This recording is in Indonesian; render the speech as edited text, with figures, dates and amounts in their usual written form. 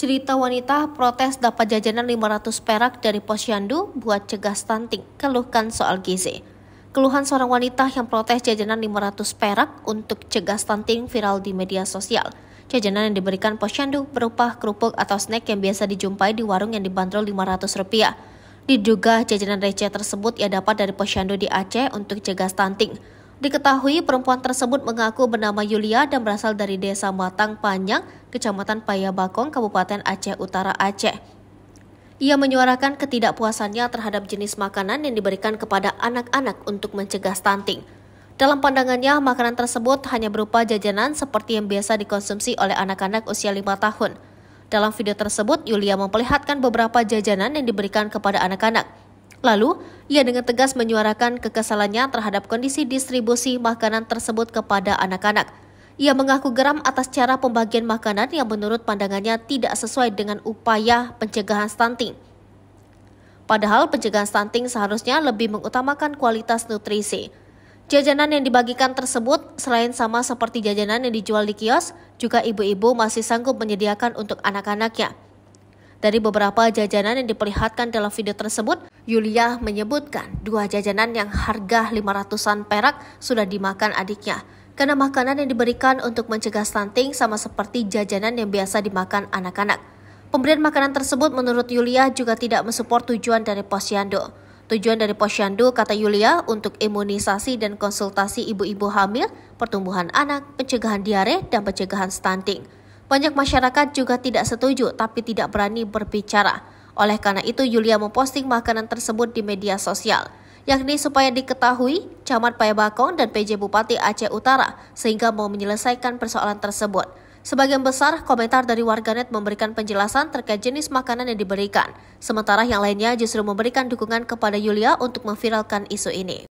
Cerita wanita protes dapat jajanan 500 perak dari posyandu buat cegah stunting, keluhkan soal gizi. Keluhan seorang wanita yang protes jajanan 500 perak untuk cegah stunting viral di media sosial. Jajanan yang diberikan posyandu berupa kerupuk atau snack yang biasa dijumpai di warung yang dibanderol Rp500. Diduga jajanan receh tersebut ia dapat dari posyandu di Aceh untuk cegah stunting. Diketahui perempuan tersebut mengaku bernama Yulia dan berasal dari Desa Matang Panjang, Kecamatan Payabakong, Kabupaten Aceh Utara, Aceh. Ia menyuarakan ketidakpuasannya terhadap jenis makanan yang diberikan kepada anak-anak untuk mencegah stunting. Dalam pandangannya, makanan tersebut hanya berupa jajanan seperti yang biasa dikonsumsi oleh anak-anak usia 5 tahun. Dalam video tersebut, Yulia memperlihatkan beberapa jajanan yang diberikan kepada anak-anak. Lalu, ia dengan tegas menyuarakan kekesalannya terhadap kondisi distribusi makanan tersebut kepada anak-anak. Ia mengaku geram atas cara pembagian makanan yang menurut pandangannya tidak sesuai dengan upaya pencegahan stunting. Padahal pencegahan stunting seharusnya lebih mengutamakan kualitas nutrisi. Jajanan yang dibagikan tersebut selain sama seperti jajanan yang dijual di kios, juga ibu-ibu masih sanggup menyediakan untuk anak-anaknya. Dari beberapa jajanan yang diperlihatkan dalam video tersebut, Yulia menyebutkan 2 jajanan yang harga 500-an perak sudah dimakan adiknya. Karena makanan yang diberikan untuk mencegah stunting sama seperti jajanan yang biasa dimakan anak-anak. Pemberian makanan tersebut menurut Yulia juga tidak mensupport tujuan dari posyandu. Tujuan dari posyandu, kata Yulia, untuk imunisasi dan konsultasi ibu-ibu hamil, pertumbuhan anak, pencegahan diare, dan pencegahan stunting. Banyak masyarakat juga tidak setuju tapi tidak berani berbicara. Oleh karena itu, Yulia memposting makanan tersebut di media sosial, yakni supaya diketahui Camat Payabakong dan PJ Bupati Aceh Utara sehingga mau menyelesaikan persoalan tersebut. Sebagian besar komentar dari warganet memberikan penjelasan terkait jenis makanan yang diberikan, sementara yang lainnya justru memberikan dukungan kepada Yulia untuk memviralkan isu ini.